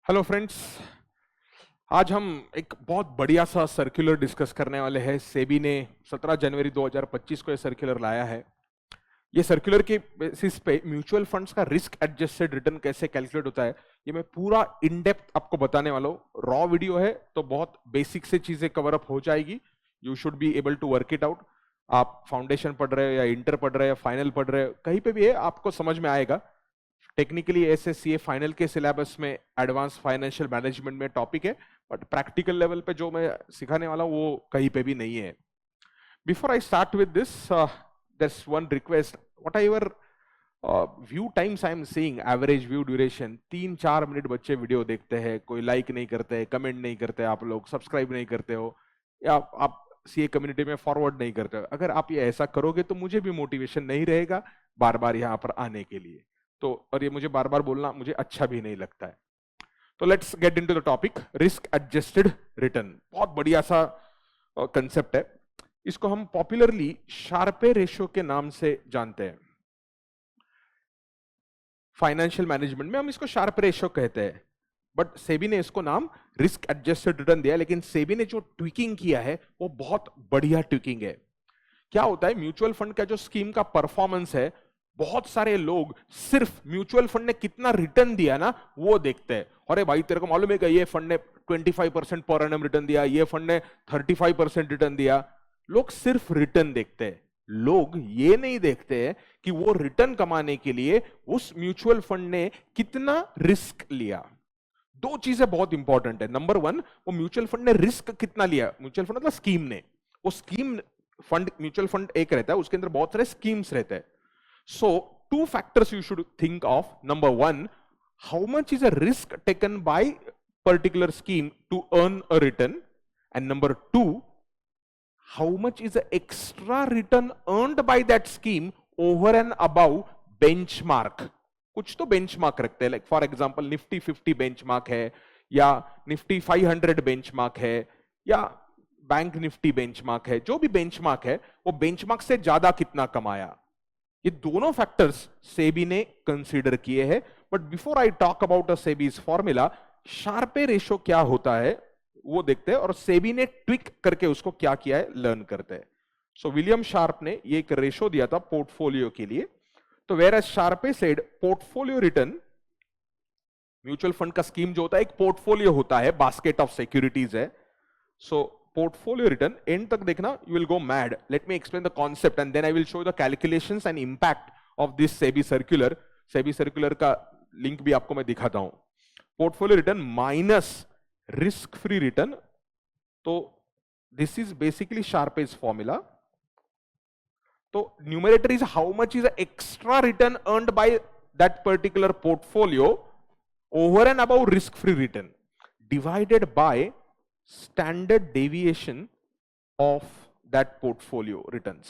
Hello friends. आज हम एक बहुत बढ़िया सा सर्कुलर डिस्कस करने वाले हैं। सेबी ने 17 जनवरी 2025 को ये सर्कुलर लाया है। ये सर्कुलर के बेसिस पे म्यूचुअल फंड्स का रिस्क एडजस्टेड रिटर्न कैसे कैलकुलेट होता है, ये मैं पूरा इन डेप्थ आपको बताने वाला हूँ। रॉ वीडियो है तो बहुत बेसिक से चीजें कवर अप हो जाएगी। You should be able to work it out. आप फाउंडेशन पढ़ रहे हो या इंटर पढ़ रहे हो या फाइनल पढ़ रहे हो, कहीं पे भी है आपको समझ में आएगा। टेक्निकली एसएससीए फाइनल के सिलेबस में एडवांस फाइनेंशियल मैनेजमेंट में टॉपिक है, बट प्रैक्टिकल लेवल पे जो मैं सिखाने वाला हूँ वो कहीं पे भी नहीं है। Before I start with this, there's one request. Whatever view times I am seeing, average view duration 3-4 minute बच्चे वीडियो देखते हैं, कोई लाइक नहीं करते, कमेंट नहीं करते, आप लोग सब्सक्राइब नहीं करते हो, या आप सीए कम्युनिटी में फॉरवर्ड नहीं करते हो। अगर आप ये ऐसा करोगे तो मुझे भी मोटिवेशन नहीं रहेगा बार बार यहाँ पर आने के लिए। तो और ये मुझे बार बार बोलना मुझे अच्छा भी नहीं लगता है। तो let's get into the topic, risk adjusted return. बहुत बढ़िया सा कंसेप्ट है। इसको हम पॉपुलरली शार्पे रेशियो के नाम से जानते हैं। फाइनेंशियल मैनेजमेंट में हम इसको शार्प रेशियो कहते हैं, बट सेबी ने इसको नाम रिस्क एडजस्टेड रिटर्न दिया। लेकिन सेबी ने जो ट्विकिंग किया है वो बहुत बढ़िया ट्विकिंग है। क्या होता है, म्यूचुअल फंड का जो स्कीम का परफॉर्मेंस है, बहुत सारे लोग सिर्फ म्यूचुअल फंड ने कितना रिटर्न दिया ना वो देखते हैं। अरे भाई तेरे को मालूम है कि ये फंड ने 25% पर एनम रिटर्न दिया, ये फंड ने 35% रिटर्न दिया। लोग सिर्फ रिटर्न देखते हैं, लोग ये नहीं देखते हैं कि वो रिटर्न कमाने के लिए उस म्यूचुअल फंड ने कितना रिस्क लिया। दो चीजें बहुत इंपॉर्टेंट है। नंबर वन, वो म्यूचुअल फंड ने रिस्क कितना लिया। म्यूचुअल फंड मतलब स्कीम ने, वो स्कीम फंड, म्यूचुअल फंड एक रहता है, उसके अंदर बहुत सारे स्कीम्स रहते हैं। So, two factors you should think of. Number one, how much is a risk taken by particular scheme to earn a return? And number two, how much is the extra return earned by that scheme over and above benchmark? कुछ तो benchmark रखते हैं, like for example Nifty 50 benchmark है, या Nifty 500 benchmark है, या bank Nifty benchmark है। जो भी बेंचमार्क है वो बेंचमार्क से ज्यादा कितना कमाया। ये दोनों फैक्टर्स सेबी ने कंसीडर किए हैं। But before I talk about a SEBI's formula, Sharpe ratio क्या होता है वो देखते हैं, और सेबी ने ट्विक करके उसको क्या किया है लर्न करते हैं। सो विलियम शार्प ने ये एक रेशो दिया था पोर्टफोलियो के लिए। तो whereas Sharpe said portfolio return, mutual fund का स्कीम जो होता है एक पोर्टफोलियो होता है, बास्केट ऑफ सिक्योरिटीज है। सो portfolio return, end तक देखना, you will go mad. Let me explain the concept and then I will show you the calculations and impact of this SEBI circular. SEBI circular का link भी आपको मैं दिखाता हूं। Portfolio return minus risk free return, तो this is basically Sharpe's formula. तो numerator is how much is the extra return earned by that particular portfolio over and above risk free return, divided by standard deviation of that portfolio returns.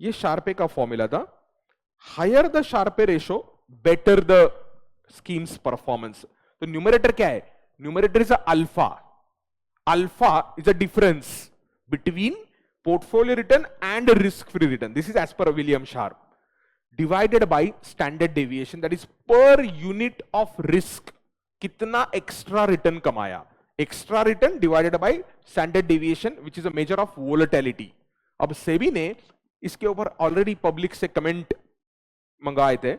ये Sharpe का formula था। Higher the Sharpe ratio better the schemes performance. तो numerator क्या है, numerator is alpha. Alpha is a difference between portfolio return and risk free return, this is as per William Sharpe, divided by standard deviation, that is per unit of risk कितना extra return कमाया। Extra return divided by standard deviation which is a measure of volatility. अब SEBI ने इसके ऊपर already public से comment मंगाए थे,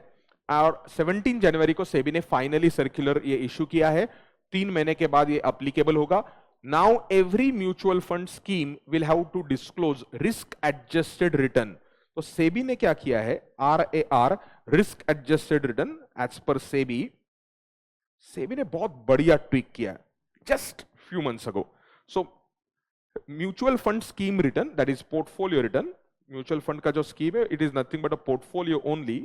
और 17 जनवरी को सेबी ने फाइनली सर्कुलर ये इशू किया है। 3 महीने के बाद ये एप्लीकेबल होगा। Now every mutual fund scheme will have to disclose risk adjusted return. तो सेबी ने क्या किया है, RAR, risk adjusted return, as per SEBI. SEBI ने बहुत बढ़िया ट्वीक किया है just few months ago. So mutual fund scheme return, that is portfolio return, mutual fund का जो scheme है, it is nothing but a portfolio only.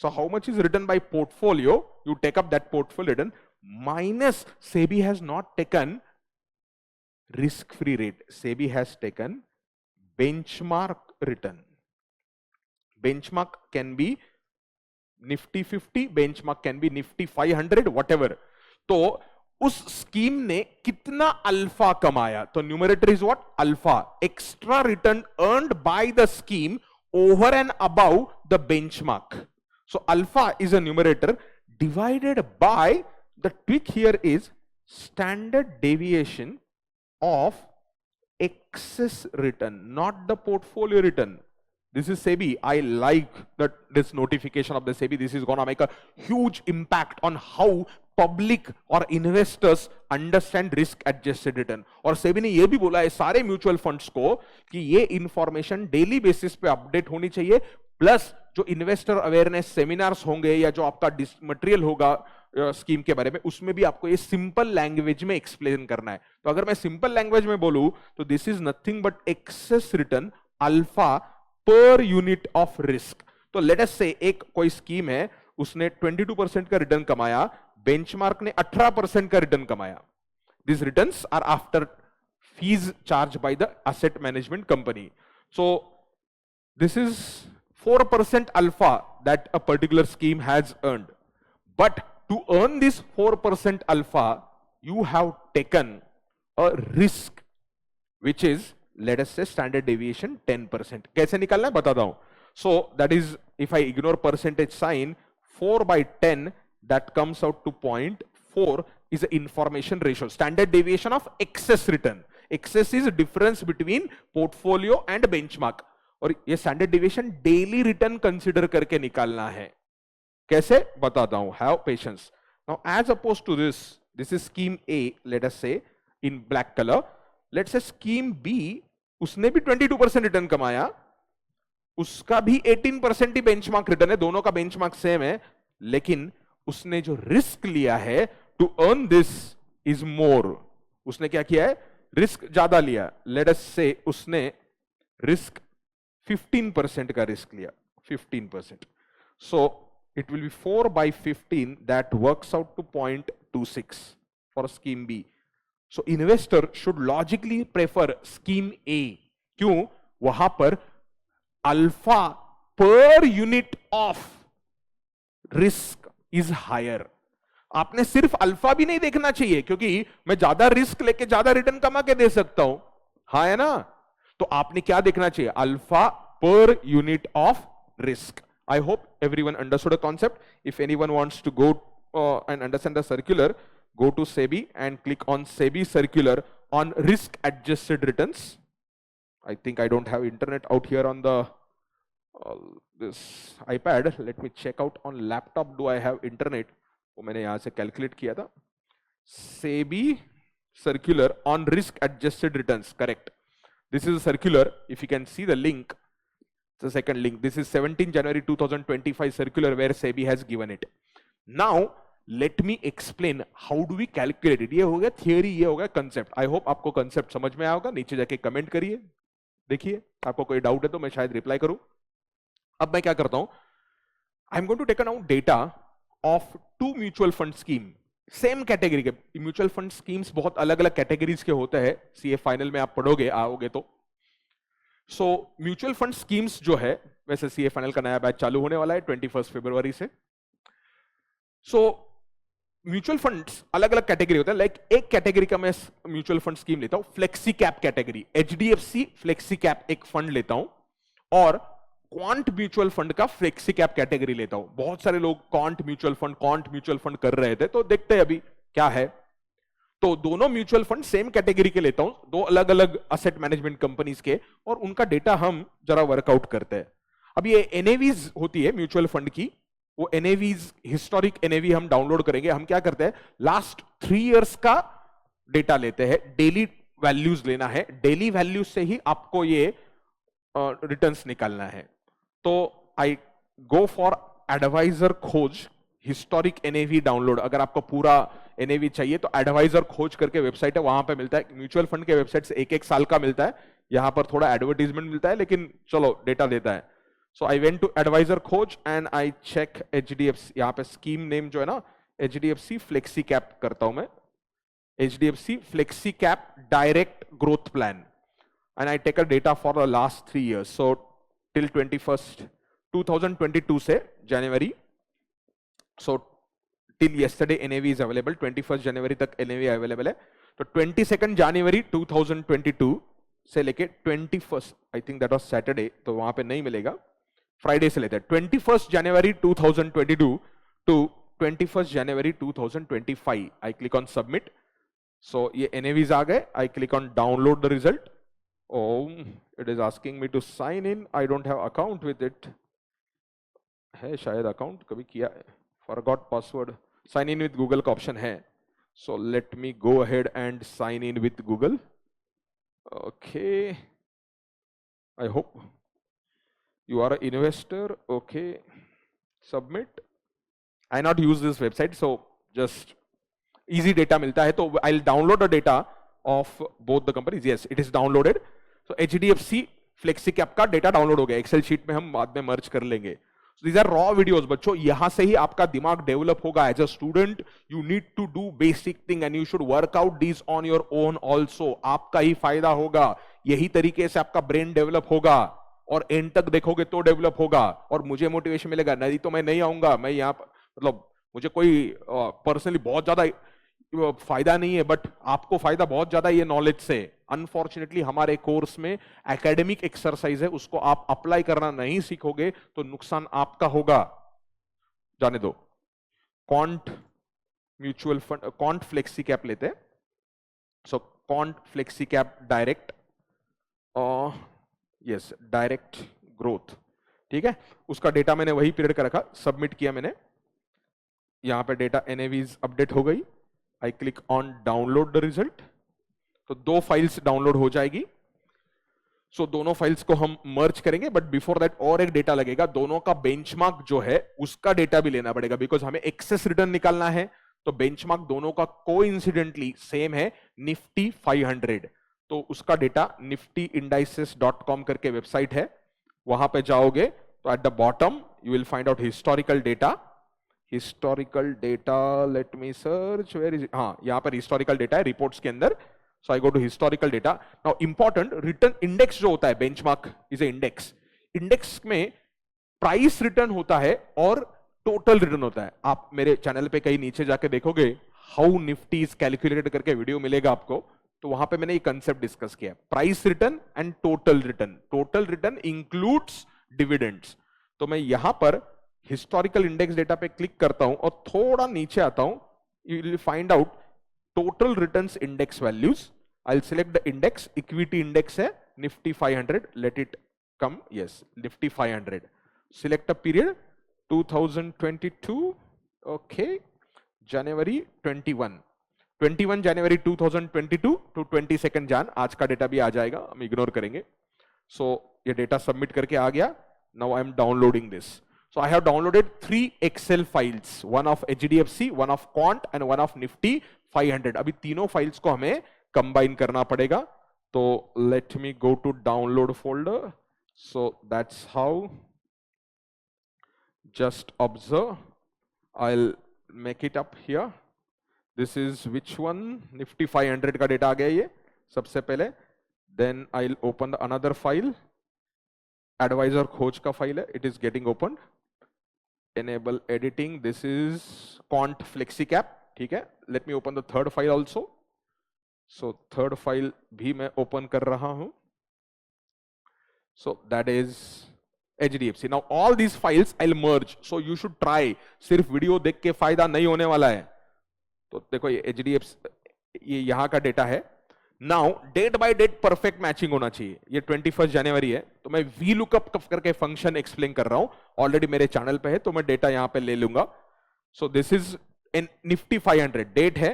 So how much is written by portfolio, you take up that portfolio return minus SEBI has not taken risk free rate, SEBI has taken benchmark return. Benchmark can be Nifty 50, benchmark can be Nifty 500, whatever. तो उस scheme ने कितना alpha कमाया। तो numerator is what, alpha, extra return earned by the scheme over and above the benchmark. So alpha is a numerator divided by the tweak here is standard deviation of excess return, not the portfolio return. This is SEBI. I like that this notification of the SEBI. This is gonna make a huge impact on how public और investors understand risk adjusted return. और सेबी ने ये भी बोला है सारे mutual funds को कि ये इंफॉर्मेशन डेली बेसिस पे अपडेट होनी चाहिए, प्लस जो इन्वेस्टर अवेयरनेस सेमिनार्स होंगे या जो आपका मटेरियल होगा स्कीम के बारे में, उसमें भी आपको ये सिंपल लैंग्वेज में एक्सप्लेन करना है. तो अगर मैं सिंपल लैंग्वेज में बोलूं तो this is nothing but excess return alpha per unit of risk. तो लेट अस से एक कोई स्कीम है, उसने 22% का रिटर्न कमाया, बेंचमार्क ने 18% का रिटर्न कमाया. This returns are after fees charge by the asset management company. So this is 4% alpha that a particular scheme has earned. But to earn this 4% alpha, you have taken a risk, which is, let us say, standard deviation 10%. कैसे निकालना है बताता हूं. So that is, if I ignore percentage sign, 4 by 10, that comes out to 0.4 is the information ratio. Standard deviation of excess return. Excess is difference between portfolio and benchmark. और ये standard deviation daily return consider करके निकालना है. कैसे बताता हूं. Have patience. Now as opposed to this, this is scheme A, let us say in black colour. Let's say scheme B, उसने भी 22% रिटर्न कमाया, उसका भी 18% ही बेंचमार्क रिटर्न है, दोनों का बेंचमार्क सेम है, लेकिन उसने जो रिस्क लिया है to earn this is more. उसने क्या किया है, रिस्क ज्यादा लिया. लेट अस से उसने रिस्क 15% का रिस्क लिया. 15%. So it will be 4 by 15, that works out to 0.26 for scheme B. So investor should logically prefer scheme A. क्यों? वहां पर alpha per unit of risk is higher. आपने सिर्फ अल्फा भी नहीं देखना चाहिए, क्योंकि मैं ज्यादा रिस्क लेके ज्यादा रिटर्न कमा के दे सकता हूं. हाँ है ना. तो आपने क्या देखना चाहिए, alpha per unit of risk. I hope everyone understood the concept. If anyone wants to go and understand the circular, go to SEBI and click on SEBI circular on risk adjusted returns. I think I don't have internet out here on the this iPad. Let me check out on laptop. Do I have internet? वो मैंने यहाँ से calculate किया था. SEBI circular on risk adjusted returns. Correct. This is a circular. If you can see the link, the second link. This is 17 January 2025 circular where SEBI has given it. Now let me explain how do we calculate it. ये हो गया theory, ये हो गया concept. I hope आपको concept समझ में आया होगा. नीचे जाके कमेंट करिए, देखिए आपको कोई डाउट है तो मैं शायद रिप्लाई करूं. अब मैं क्या करता हूं, I am going to take now data of 2 mutual fund scheme, same category के. म्यूचुअल फंड स्कीम्स बहुत अलग अलग कैटेगरीज के होते हैं. सीए फाइनल में आप पढ़ोगे, आओगे तो. सो म्यूचुअल फंड स्कीम्स जो है, वैसे सीए फाइनल का नया बैच चालू होने वाला है 21 फरवरी से. सो म्यूचुअल फंड्स अलग अलग कैटेगरी होता है. लाइक एक कैटेगरी का मैं म्यूचुअल फंड स्कीम लेता हूं, flexi cap category. HDFC flexi cap एक फंड लेता हूं, और क्वांट म्यूचुअल फंड का फ्लेक्सी कैप कैटेगरी लेता हूं. बहुत सारे लोग क्वांट म्यूचुअल फंड कर रहे थे, तो देखते हैं अभी क्या है. तो दोनों म्यूचुअल फंड सेम कैटेगरी के लेता हूं, 2 अलग अलग असेट मैनेजमेंट कंपनीज के, और उनका डेटा हम जरा वर्कआउट करते हैं. अब ये एनएवीज होती है म्यूचुअल फंड की, वो एनएवीज, हिस्टोरिक एनएवी हम डाउनलोड करेंगे. हम क्या करते हैं, लास्ट 3 इयर्स का डेटा लेते हैं. डेली वैल्यूज लेना है, डेली वैल्यूज से ही आपको ये रिटर्न्स निकालना है. तो आई गो फॉर एडवाइजर खोज हिस्टोरिक एनएवी डाउनलोड. अगर आपको पूरा एनएवी चाहिए तो एडवाइजर खोज करके वेबसाइट है, वहां पे मिलता है. म्यूचुअल फंड के वेबसाइट से 1-1 साल का मिलता है. यहां पर थोड़ा एडवर्टीजमेंट मिलता है, लेकिन चलो डेटा देता है. So I went to advisor खोज and I check HDFC. यहाँ पे स्कीम नेम जो है ना, HDFC फ्लेक्सी कैप करता हूं मैं. HDFC flexi cap direct growth plan, and I take a data for the last 3 years. So till 21st 2022 से January. So till yesterday NAV is available. 21st January तक NAV available है. तो 22nd January 2022 से लेके 21st, I think that was Saturday, तो वहां पे नहीं मिलेगा. फ्राइडे से लेते हैं. 21st January 2022 to 21st January 2025. I click on submit. So ये NAVs आ गए. I click on download the result. Oh, it is asking me to sign in. I don't have account with it. है शायद account कभी किया है. Forgot password. Sign in with Google का option है. So let me go ahead and sign in with Google. Okay. I hope you are an investor. Okay. Submit. I not use this website, so just easy data मिलता है. तो I'll download the data of both the companies. Yes, it is downloaded. So HDFC FlexiCap का data download हो गया. Excel sheet में हम बाद में merge कर लेंगे. So these are raw videos. बच्चों यहाँ से ही आपका दिमाग develop होगा. As a student, you need to do basic thing and you should work out these on your own also. आपका ही फायदा होगा. यही तरीके से आपका brain develop होगा. और एंड तक देखोगे तो डेवलप होगा और मुझे मोटिवेशन मिलेगा. नहीं तो मैं नहीं आऊंगा. मैं यहाँ मतलब मुझे कोई पर्सनली बहुत ज्यादा फायदा नहीं है, बट आपको फायदा बहुत ज्यादा ये नॉलेज से. अनफॉर्चुनेटली हमारे कोर्स में एकेडमिक एक्सरसाइज है, उसको आप अप्लाई करना नहीं सीखोगे तो नुकसान आपका होगा. जाने दो. Quant mutual fund, Quant flexi cap लेते हैं. So Quant flexi cap direct, yes direct growth. ठीक है, उसका डेटा मैंने वही पीरियड का रखा. सबमिट किया मैंने. यहां पे डेटा NAVs अपडेट हो गई. I click on download the result. तो 2 फाइल्स डाउनलोड हो जाएगी. सो दोनों फाइल्स को हम मर्ज करेंगे, बट बिफोर दैट और एक डेटा लगेगा. दोनों का बेंचमार्क जो है उसका डेटा भी लेना पड़ेगा, बिकॉज हमें एक्सेस रिटर्न निकालना है. तो बेंचमार्क दोनों का कोइंसिडेंटली सेम है, निफ्टी 500. तो उसका डेटा niftyindices.com करके वेबसाइट है, वहां पे जाओगे तो at the bottom you will find out historical data. Historical data, let me search where is. हाँ, यहां पर हिस्टोरिकल डेटा है रिपोर्ट्स के अंदर. So I go to historical data. Now important, return index जो होता है, benchmark is a index. Index में प्राइस रिटर्न होता है और टोटल रिटर्न होता है. आप मेरे चैनल पे कहीं नीचे जाके देखोगे हाउ निफ्टी इज कैलकुलेटेड करके वीडियो मिलेगा आपको. तो वहां पे मैंने ये कंसेप्ट डिस्कस किया, price return and total return. Total return includes dividends. तो मैं यहां पर हिस्टोरिकल इंडेक्स डेटा पे क्लिक करता हूं और थोड़ा नीचे आता हूं. You will find out total returns index values. I will select the index. Equity index है Nifty 500. Let it come. Yes, Nifty 500. Select a period 2022. Okay, जनवरी 21 जनवरी 2022 टू 22 जान. आज का डेटा भी आ जाएगा, हम इग्नोर करेंगे. सो ये डेटा सबमिट करके आ गया. Now I am downloading this. So I have downloaded 3 Excel files, one of HDFC, one of Quant and one of Nifty 500. अभी तीनों फाइल्स को हमें कंबाइन करना पड़ेगा. तो let me go to download folder. So that's how. Just observe, I will make it up here. This is which one? Nifty 500 का data आ गया ये सबसे पहले. Then I will open the another file. Advisor Khoj का फाइल है, it is getting open. Enable editing. This is Quant flexi cap. ठीक है, let me open the third file also. So third file भी मैं ओपन कर रहा हूं. So that is HDFC. Now all these files I'll merge. So you should try. सिर्फ video देख के फायदा नहीं होने वाला है. तो देखो ये HDFC, ये यहां का डेटा है. Now date by date perfect matching होना चाहिए. ये 21 जनवरी है, तो मैं VLOOKUP करके फंक्शन एक्सप्लेन कर रहा हूं. ऑलरेडी मेरे चैनल पे है, तो मैं डेटा यहां पे ले लूंगा. So this is in Nifty 500. Date है,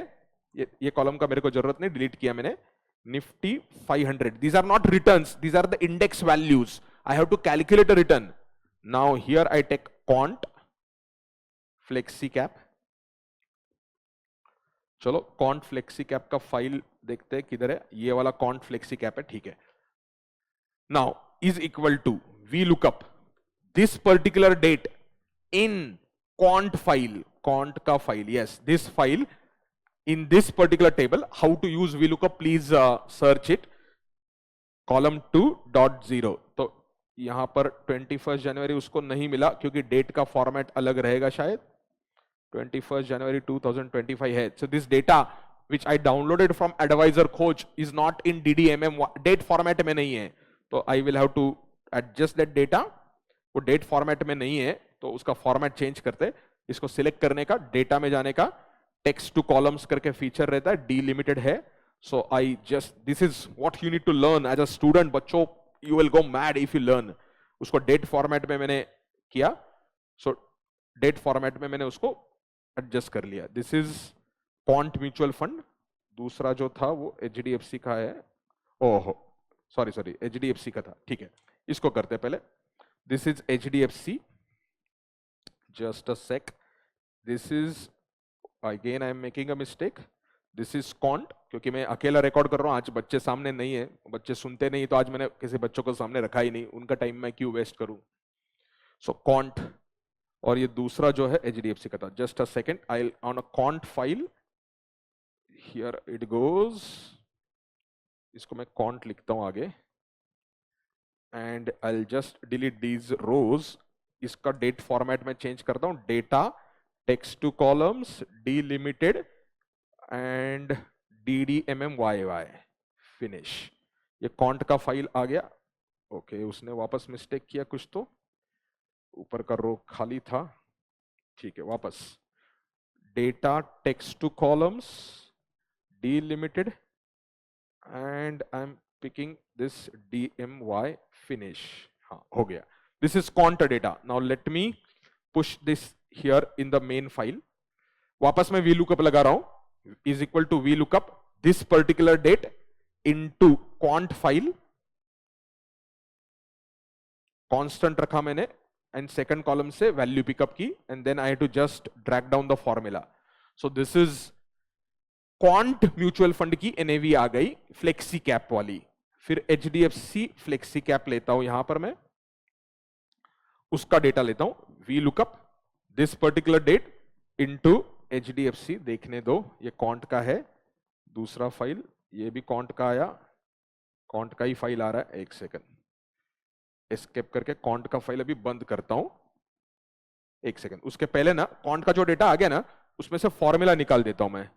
ये कॉलम का मेरे को जरूरत नहीं, डिलीट किया मैंने. Nifty 500. These are not returns, these are the index values. I have to calculate a return. Now here I take quant flexi cap. चलो quant flexi cap का फाइल देखते हैं किधर है. ये वाला quant flexi cap है. ठीक है. Now is equal to VLOOKUP this particular date in quant file. Quant का file, yes, this file in this particular table. How to use VLOOKUP? Please search it. Column 2.0. तो यहां पर 21 जनवरी उसको नहीं मिला क्योंकि डेट का फॉर्मेट अलग रहेगा शायद. 21 जनवरी 2025 है. So this data which I downloaded from Advisor Coach is not in DDMM. Date format में नहीं है, तो I will have to adjust that data. वो डेट फॉर्मेट में नहीं है, तो उसका फॉर्मेट चेंज करते. इसको सिलेक्ट करने का, डेटा में जाने का, टेक्स्ट टू कॉलम्स करके फीचर रहता है, डिलिमिटेड है. So I just, this is what you need to learn as a student. बच्चों, you will go mad if you learn. उसको डेट फॉर्मेट में मैंने किया. सो डेट फॉर्मेट में मैंने उसको एडजस्ट कर लिया. This is quant mutual fund. दूसरा जो था वो एचडीएफसी का है. ओहो, सॉरी, एचडीएफसी का था. ठीक है, इसको करते हैं पहले. This is HDFC. Just a sec. This is, again I am making a mistake. This is Quant, क्योंकि मैं अकेला रिकॉर्ड कर रहा हूं, आज बच्चे सामने नहीं है, बच्चे सुनते नहीं, तो आज मैंने किसी बच्चों को सामने रखा ही नहीं, उनका टाइम मैं क्यों वेस्ट करूं. So Quant. और ये दूसरा जो है एचडीएफसी का था. Just a second, I on a Quant file, here it goes. इसको मैं क्वांट लिखता हूं आगे, and I just delete these rows. इसका डेट फॉर्मेट में चेंज करता हूं, data, text to columns, delimited and DDMMYY, finish. ये क्वांट का फाइल आ गया. ओके, उसने वापस मिस्टेक किया कुछ, तो ऊपर का रो खाली था. ठीक है, वापस data, text to columns, delimited and I am picking this DMY, finish. हाँ, हो गया. This is quant data. Now let me push this here in the main file. वापस मैं VLOOKUP लगा रहा हूं. is equal to VLOOKUP this particular date into quant file, constant रखा मैंने, and second column से value pickup की, and then I had to just drag down the formula. So this is quant mutual fund की NAV आ गई, flexi cap वाली. फिर HDFC flexi cap लेता हूं यहां पर मैं, उसका डेटा लेता हूं, VLOOKUP this particular date into HDFC. देखने दो, ये क्वांट का है. दूसरा फाइल, ये भी क्वांट का आया, क्वांट का ही फाइल आ रहा है. एक सेकंड, एस्केप करके क्वांट का फाइल अभी बंद करता हूं. एक सेकंड, उसके पहले ना क्वांट का जो डेटा आ गया ना, उसमें से फॉर्मूला निकाल देता हूं मैं.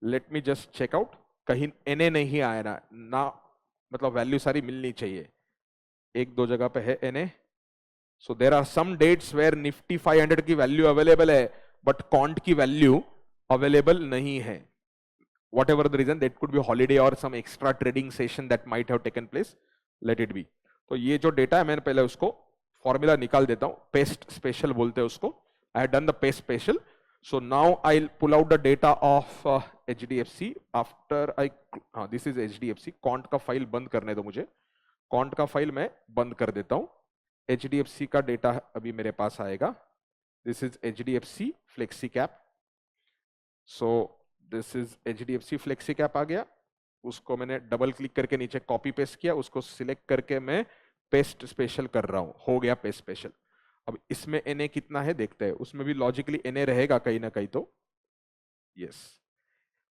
Let me just check out. कहीं NA नहीं आया ना, मतलब वैल्यू सारी मिलनी चाहिए. एक दो जगह पे है NA. So there are some dates where Nifty 500 की वैल्यू अवेलेबल है, बट क्वांट की वैल्यू अवेलेबल नहीं है. whatever the reason, that could be holiday or some extra trading session that might have taken place, let it be. तो ये जो data है, मैंने पहले उसको फॉर्मूला निकाल देता हूं. पेस्ट स्पेशल बोलते हैं उसको. I have done the paste special. So now I will pull out the data of HDFC after I, हाँ, दिस इज HDFC. क्वांट का फाइल बंद करने दो मुझे. क्वांट का फाइल मैं बंद कर देता हूं. HDFC का डेटा अभी मेरे पास आएगा. This is HDFC flexi cap. So this is HDFC flexi cap आ गया. उसको मैंने डबल क्लिक करके नीचे कॉपी पेस्ट किया, उसको सिलेक्ट करके मैं पेस्ट स्पेशल कर रहा हूं. हो गया पेस्ट स्पेशल. अब इसमें NA कितना है देखते हैं. उसमें भी लॉजिकली NA रहेगा कहीं ना कहीं, तो यस.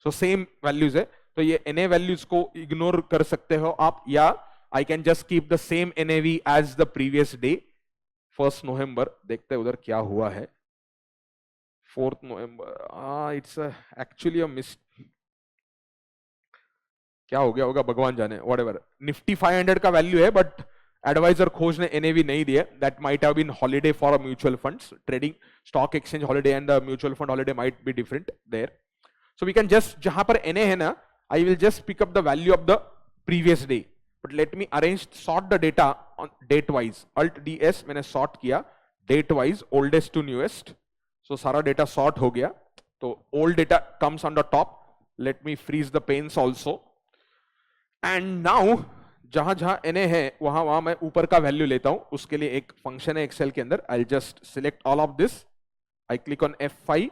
सो सेम वैल्यूज है, तो ये NA वैल्यूज को इग्नोर कर सकते हो आप, या I can just keep the same NAV as the previous day. 1 नवंबर देखते हैं उधर क्या हुआ है. 4 नवंबर, इट्स एक्चुअली अ मिस, क्या हो गया होगा भगवान जाने. व्हाटएवर, निफ्टी 500 का वैल्यू है, बट एडवाइजर खोज ने NAV नहीं दिया. That might have been holiday for a mutual funds. Trading stock exchange holiday and the mutual fund holiday might be different there. So we can just, जहां पर NA है ना, I will just pick up the value of the previous day. But let me arrange, sort the data on date wise. Alt DS मैंने sort किया date wise, oldest to newest. So सारा data sort हो गया. तो old data comes on the top. Let me freeze the panes also. And now जहां जहां NA है वहां वहां मैं ऊपर का वैल्यू लेता हूं. उसके लिए एक फंक्शन है एक्सेल के अंदर. I just select all of this. I click on F5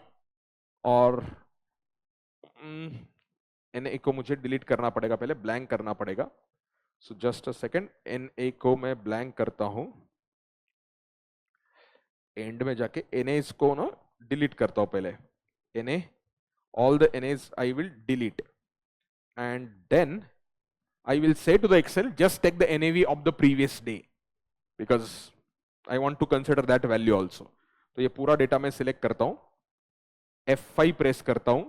और NA को मुझे डिलीट करना पड़ेगा, पहले ब्लैंक करना पड़ेगा. So just a second, NA को मैं ब्लैंक करता हूं. एंड में जाके NAs को ना डिलीट करता हूं पहले. NA, all the NAs I will delete, and then I will say to the Excel, just take the NAV of the previous day, because I want to consider that value also. तो ये पूरा data मैं select करता हूं, F5 press करता हूं,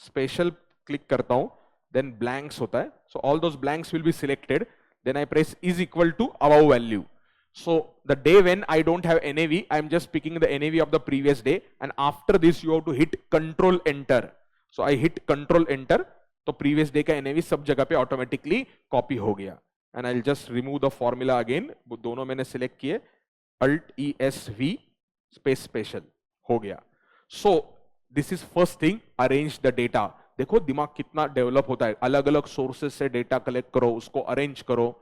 special click करता हूं, then blanks होता है. So all those blanks will be selected. Then I press is equal to above value. So the day when I don't have NAV, I'm just picking the NAV of the previous day, and after this you have to hit Control Enter. So I hit Control Enter, तो previous day का NAV सब जगह पे automatically copy हो गया. And I'll just remove the formula again. वो दोनों मैंने select किए, Alt ESV space special हो गया. So this is first thing, arrange the data. देखो दिमाग कितना डेवलप होता है, अलग अलग सोर्सेस से डेटा कलेक्ट करो, उसको अरेंज करो.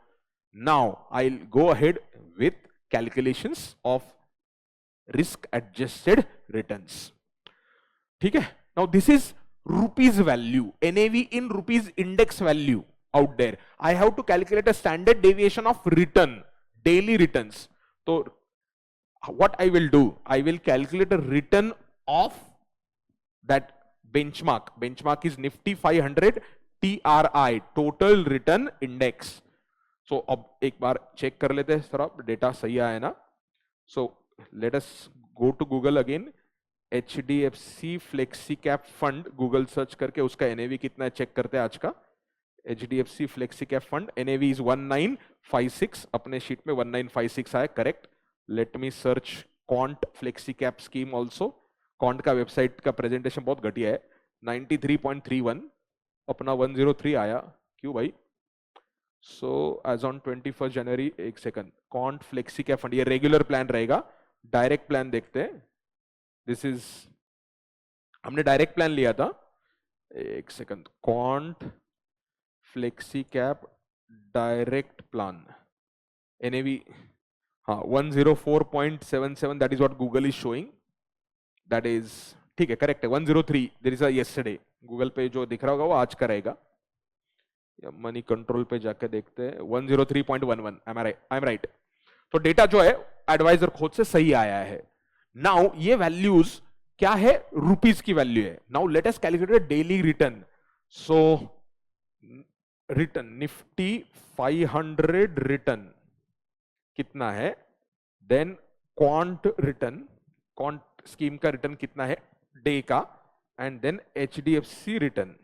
Now I'll go ahead with calculations of risk adjusted returns. ठीक है. Now this is rupees value, NAV in rupees index value out there. I have to calculate a standard deviation of return, daily returns. So what I will do, I will calculate a return of that benchmark. Benchmark is Nifty 500 TRI, total return index. So अब एक बार check कर लेते हैं sir, अब data सही आया ना. So let us go to Google again. HDFC Flexi Cap Fund, Google search करके उसका NAV कितना है चेक करते हैं आज का. HDFC Flexi Cap Fund NAV is 1956. अपने शीट में 1956 आया, correct. Let me search Quant Flexi Cap Scheme also. Quant का वेबसाइट का प्रेजेंटेशन बहुत घटिया है. 93.31, अपना 103 आया. क्यों भाई? So as on 21st January, एक second, Quant Flexi Cap Fund, ये रेगुलर प्लान रहेगा. डायरेक्ट प्लान देखते हैं. दिस इज, हमने डायरेक्ट प्लान लिया था. एक second, Quant Flexi Cap direct plan NAV, हाँ 104.77, that is what Google is showing. That is ठीक है, करेक्ट है. 103, there is a yesterday. Google पे जो दिख रहा होगा वो आज का रहेगा. मनी कंट्रोल पे जाके देखते हैं. 103.11. I am right. तो डेटा जो है एडवाइजर खुद से सही आया है. नाउ ये वैल्यूज क्या है? रुपीस की वैल्यू है. Now let us calculate daily return. So return Nifty 500 return कितना है, then Quant return, Quant scheme का रिटर्न कितना है डे का, and then HDFC return.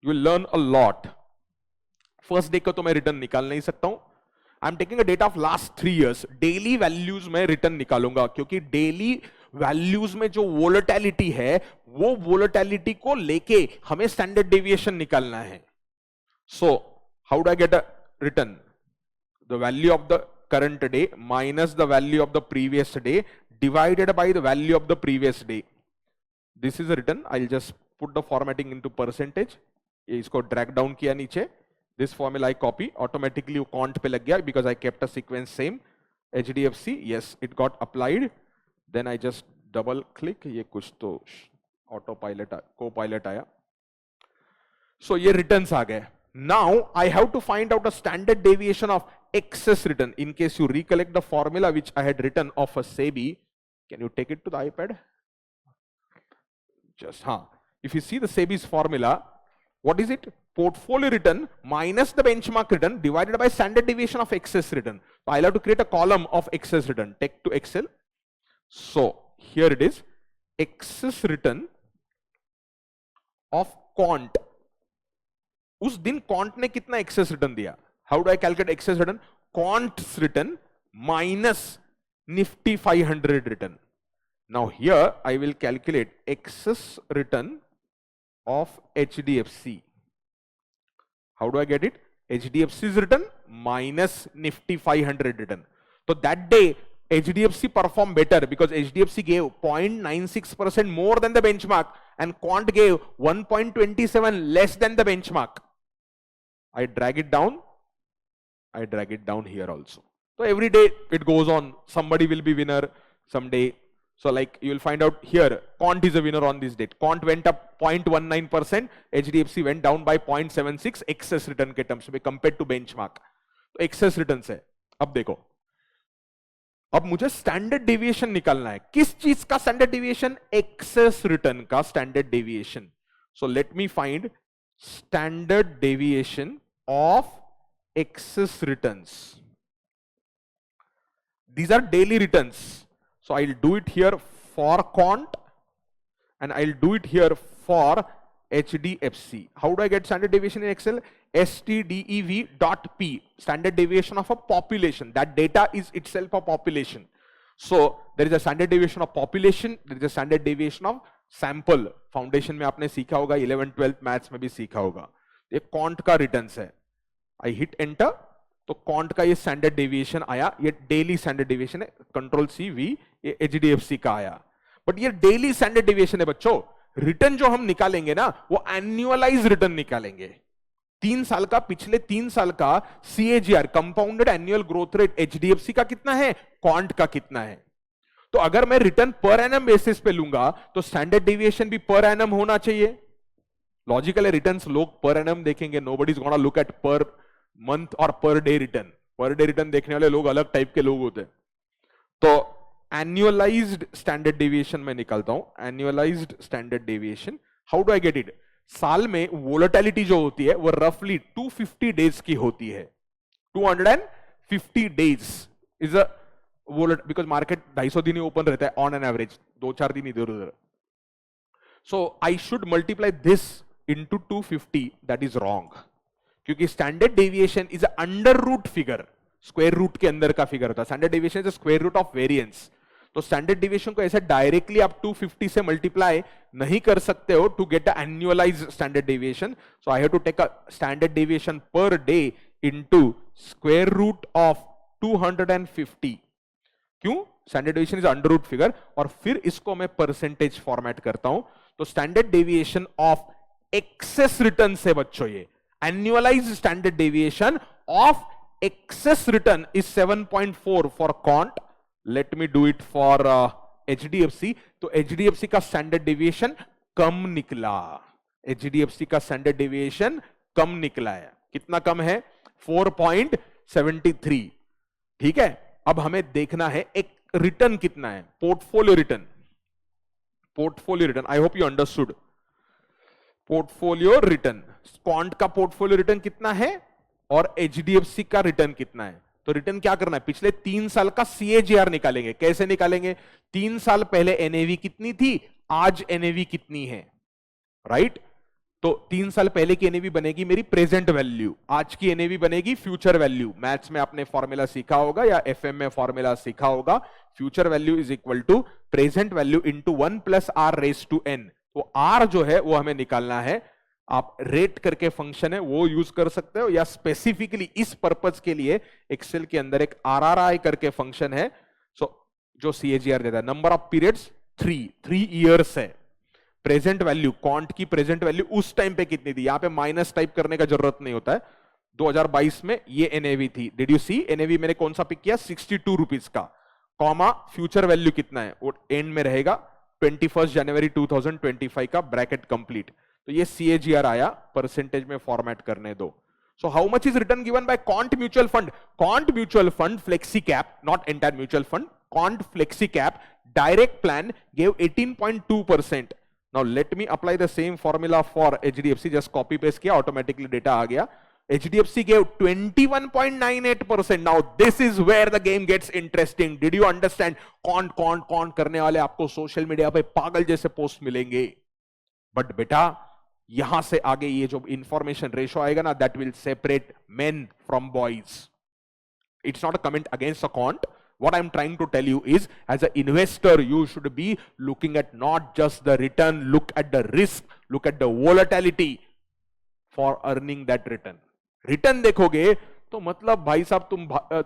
You will learn a lot. First day का तो मैं रिटर्न निकाल नहीं सकता हूं. I am taking a data of last 3 years. Daily values में रिटर्न निकालूंगा, क्योंकि डेली वैल्यूज में जो वोलेटिलिटी है, वो वोलेटिलिटी को लेके हमें स्टैंडर्ड डेविएशन निकालना है. So how do I get a return? The value of the current day minus the value of the previous day divided by the value of the previous day. This is a return. I will just put the formatting into percentage. इसको drag down किया नीचे. This formula I copy, automatically वो quant पे लग गया because I kept a sequence same. HDFC, yes, it got applied. Then I just double click. ये कुछ तो autopilot, co-pilot आया. So ये returns आ गए. Now I have to find out a standard deviation of excess return. In case you recollect the formula which I had written of a SEBI, can you take it to the iPad? Just if you see the SEBI's formula, what is it? Portfolio return minus the benchmark return divided by standard deviation of excess return. So I'll have to create a column of excess return. Take to Excel. So here it is. Excess return of Quant. उस दिन Quant ने कितना excess return दिया? How do I calculate excess return? Quant's return minus Nifty 500 return. Now here I will calculate excess return of HDFC. How do I get it? HDFC's return minus Nifty 500 return. So that day HDFC performed better because HDFC gave 0.96% more than the benchmark and Quant gave 1.27 less than the benchmark. I drag it down. I drag it down here also. So every day it goes on. Somebody will be winner someday. So like you will find out here, Quant is a winner on this date. Quant went up 0.19%, HDFC went down by 0.76 excess return के terms में compared to benchmark. तो excess returns है. अब देखो, अब मुझे standard deviation निकालना है. किस चीज का standard deviation? Excess return का standard deviation. So let me find standard deviation of excess returns. These are daily returns. So I'll do it here for Quant and I'll do it here for HDFC. How do I get standard deviation in Excel? STDEV.P, standard deviation of a population. That data is itself a population. So there is a standard deviation of population, there is a standard deviation of sample. Foundation में आपने सीखा होगा, 11th 12th maths में भी सीखा होगा. ये can't का रिटर्न्स है. आई हिट एंटर, तो कॉन्ट का ये स्टैंडर्ड डेविएशन आया. ये डेली स्टैंडर्ड डेविएशन है. कंट्रोल सी वी, ये HDFC का आया. बट ये डेली स्टैंडर्ड डेविएशन है बच्चों. रिटर्न जो हम निकालेंगे ना, वो एनुअलाइज रिटर्न निकालेंगे. 3 साल का, पिछले 3 साल का CAGR, compounded annual growth rate, HDFC का कितना है, क्वांट का कितना है. तो अगर मैं रिटर्न पर एनम बेसिस पे लूंगा तो स्टैंडर्ड डेविएशन भी पर एनम होना चाहिए. लॉजिकल है, रिटर्न्स लोग पर एनम देखेंगे. Nobody is gonna look at per month और per day return. Per day return देखने वाले लोग अलग टाइप के लोग होते हैं. तो एनुअलाइज्ड स्टैंडर्ड डेविएशन में निकालता हूं. Annualised standard deviation, how do I get it. साल में वोलेटिलिटी जो होती है वो रफली 250 डेज की होती है. 250 days is a volatile, because market 250 दिन ही ओपन रहता है ऑन एन एवरेज, 2-4 दिन इधर उधर. So I should multiply this into 250. That is wrong, क्योंकि standard deviation is under root figure. Square root के अंदर का फिगर होता है. Standard deviation is square root of variance. तो स्टैंडर्ड डेविएशन को ऐसे डायरेक्टली आप 250 से मल्टीप्लाई नहीं कर सकते हो to get the annualised standard deviation. So I have to take a standard deviation per day into square root of 250. क्यों? Standard deviation is under root figure. और फिर इसको मैं परसेंटेज फॉर्मेट करता हूं. तो standard deviation of excess return से बच्चों, ये annualised standard deviation of excess return is 7.4 for quant. Let me do it for HDFC. तो HDFC का स्टैंडर्ड डेविएशन कम निकला. HDFC का स्टैंडर्ड डेविएशन कम निकला है. कितना कम है? 4.73. ठीक है. अब हमें देखना है एक रिटर्न कितना है. Portfolio return. Portfolio return, I hope you understood. Portfolio return, quant का पोर्टफोलियो रिटर्न कितना है और HDFC का रिटर्न कितना है. तो रिटर्न क्या करना है, पिछले 3 साल का CAGR निकालेंगे. कैसे निकालेंगे? 3 साल पहले NAV कितनी थी, आज NAV कितनी है, राइट? तो 3 साल पहले की NAV बनेगी मेरी प्रेजेंट वैल्यू, आज की NAV बनेगी फ्यूचर वैल्यू. मैथ्स में आपने फॉर्मूला सीखा होगा या FM में फॉर्मूला सीखा होगा. Future value is equal to present value into 1 plus R raise to N. तो R जो है वो हमें निकालना है. आप रेट करके फंक्शन है वो यूज कर सकते हो, या स्पेसिफिकली इस पर्पज के लिए एक्सेल के अंदर एक RRI करके फंक्शन है. सो जो CAGR देता है. नंबर ऑफ पीरियड्स 3 इयर्स है. प्रेजेंट वैल्यू, क्वांट की प्रेजेंट वैल्यू उस टाइम पे कितनी थी, यहां पे माइनस टाइप करने का जरूरत नहीं होता है. 2022 में ये NAV थी. डिड यू सी NAV मैंने कौन सा पिक किया, 62 रुपीज का. कॉमा फ्यूचर वैल्यू कितना है वो एंड में रहेगा, 21 जनवरी 2025 का, ब्रैकेट कंप्लीट. तो ये CAGR आया. परसेंटेज में फॉर्मेट करने दो. So how much is return given by quant mutual fund. Quant mutual fund flexi cap, not entire mutual fund, quant flexi cap direct plan gave 18.2%. Now let me apply the same formula for HDFC. Just copy paste किया, automatically data आ गया. HDFC gave 21.98%. Now this is where the game gets interesting. Did you understand? कौन करने वाले आपको social media पे पागल जैसे पोस्ट मिलेंगे. बट बेटा यहां से आगे ये जो इंफॉर्मेशन रेशो आएगा ना, that will separate main from boys. It's not a comment against a quant. What I'm trying to tell you is, as an investor, you should be looking at not just the return, look at the risk, look at the volatility for earning that return. Return देखोगे तो मतलब भाई साहब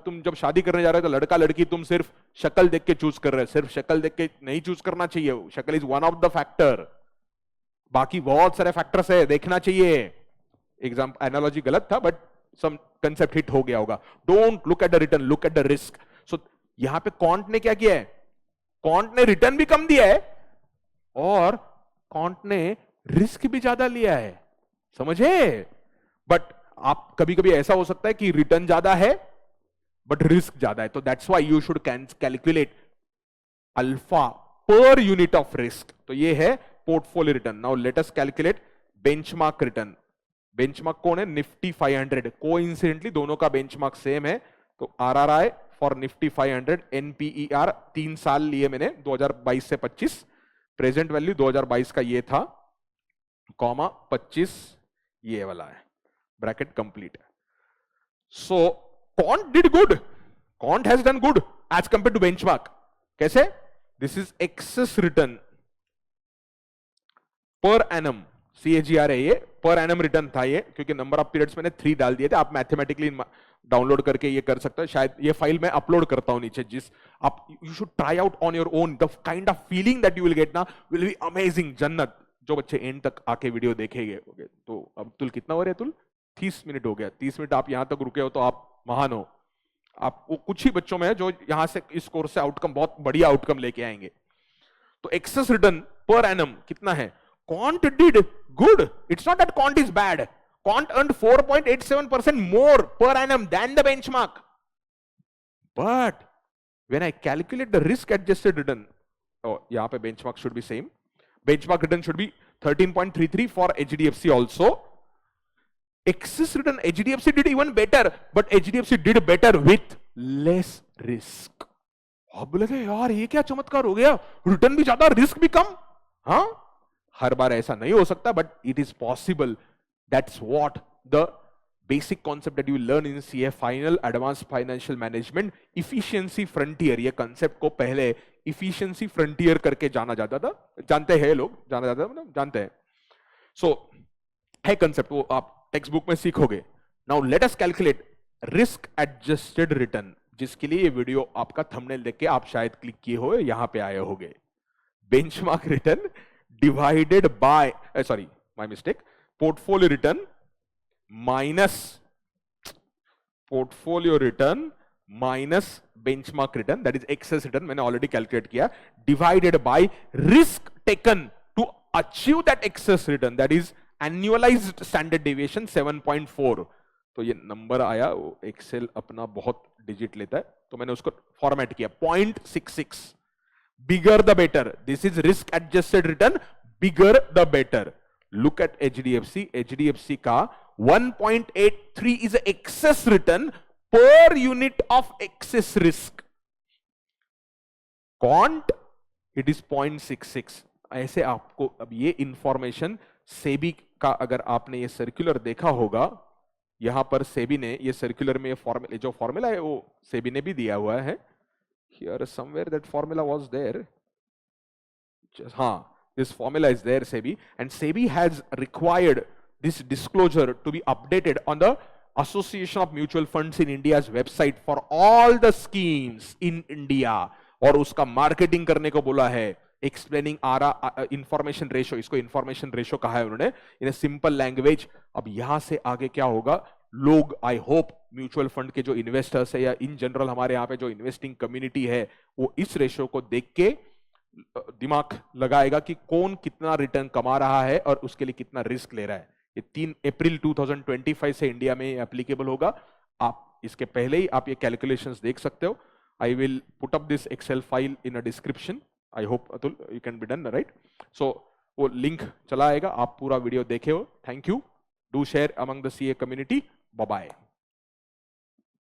तुम जब शादी करने जा रहे हो तो लड़का लड़की तुम सिर्फ शक्ल देख के चूज कर रहे हो. सिर्फ शक्ल देख के नहीं चूज करना चाहिए. शक्ल is one of the factor. बाकी बहुत सारे फैक्टर्स है, देखना चाहिए. एग्जाम्पल एनालॉजी गलत था बट सम कंसेप्ट हिट हो गया होगा. Don't look at the return, look at the risk. So यहां पे क्वांट ने क्या किया है, क्वांट ने रिटर्न भी कम दिया है और क्वांट ने रिस्क भी ज्यादा लिया है. समझे? बट आप कभी कभी ऐसा हो सकता है कि रिटर्न ज्यादा है बट रिस्क ज्यादा है. तो that's why you should calculate alpha per unit of risk. तो ये है portfolio return. Now let us calculate benchmark return. Benchmark कौन है? निफ्टी 500. कोइंसिडेंटली दोनों का बेंचमार्क सेम है. तो RRI फॉर निफ्टी 500 NPER 3 साल लिए मैंने, 2022 से 25. प्रेजेंट वैल्यू 2022 का ये था, कॉमा 25 ये वाला है. Bracket complete. So Quant did good, Quant has done good as compare to benchmark. कैसे? This is excess return per annum. CAGR है ये, पर एनम रिटर्न था ये, क्योंकि नंबर ऑफ पीरियड्स मैंने 3 डाल दिए थे. आप मैथमेटिकली डाउनलोड करके ये कर सकते हो. शायद ये फाइल मैं अपलोड करता हूं नीचे, जिस आप you should try out on your own. The kind of feeling that you will get ना विल बी अमेजिंग. जन्नत. जो बच्चे एंड तक आके वीडियो देखेंगे. तो अब तुल कितना हो रहा है? तुल 30 मिनट हो गया. 30 मिनट आप यहां तक रुके हो तो आप महान हो. आप कुछ ही बच्चों में है जो यहां से इस कोर्स से आउटकम, बहुत बढ़िया आउटकम लेके आएंगे. तो एक्सेस रिटर्न पर एनम कितना है? Quant did good. It's not that Quant is bad. Quant earned 4.87% more per annum than the benchmark. But when I calculate the risk-adjusted return, oh, यहाँ पे benchmark should be same. Benchmark return should be 13.33 for HDFC also. Excess return HDFC did even better, but HDFC did better with less risk. आप बोले यार ये क्या चमत्कार हो गया, रिटर्न भी ज्यादा रिस्क भी कम. हाँ, हर बार ऐसा नहीं हो सकता, but it is possible. That's what the basic concept that you learn in CA final advance financial management. Efficiency frontier, ये कॉन्सेप्ट को पहले इफिशिएंसी फ्रंटियर करके जाना जाता था. जानते हैं लोग, जाना जाता है, मतलब जानते हैं. सो है कॉन्सेप्ट, वो आप टेक्स्ट बुक में सीखोगे. Now let us calculate risk adjusted return, जिसके लिए ये वीडियो आपका थंबनेल देख के आप शायद क्लिक किए हो, यहां पे आए होगे. Benchmark return divided by sorry, my mistake, portfolio return minus benchmark return, that is excess return, मैंने already calculate किया, divided by risk taken to achieve that excess return, that is annualized standard deviation 7.4. तो ये number आया, वो Excel अपना बहुत digit लेता है, तो मैंने उसको फॉर्मेट किया 0.66. Bigger the better. This is risk adjusted return. Bigger the better. Look at HDFC. HDFC का 1.83 is excess return per unit of excess risk. Quant it is 0.66. ऐसे आपको अब ये इंफॉर्मेशन सेबी का, अगर आपने ये सर्कुलर देखा होगा, यहां पर सेबी ने ये सर्कुलर में ये जो फॉर्मूला है वो सेबी ने भी दिया हुआ है. Here somewhere that formula was there. This formula is there, SEBI, and SEBI has required this disclosure to be updated on the Association of Mutual Funds in India's website for all the schemes in India. और उसका marketing करने को बोला है. Explaining information ratio, इसको information ratio कहा है उन्होंने इन सिंपल लैंग्वेज. अब यहां से आगे क्या होगा, लोग, आई होप म्यूचुअल फंड के जो इन्वेस्टर्स है या इन जनरल हमारे यहाँ पे जो इन्वेस्टिंग कम्युनिटी है, वो इस रेशो को देख के दिमाग लगाएगा कि कौन कितना रिटर्न कमा रहा है और उसके लिए कितना रिस्क ले रहा है. ये 3 अप्रैल 2025 से इंडिया में एप्लीकेबल होगा. आप इसके पहले ही आप ये कैलकुलेशंस देख सकते हो. I will put up this Excel file in a description. I hope Atul you can be done, right? So वो लिंक चला आएगा, आप पूरा वीडियो देखे हो. Thank you. Do share among the CA community. Bye bye.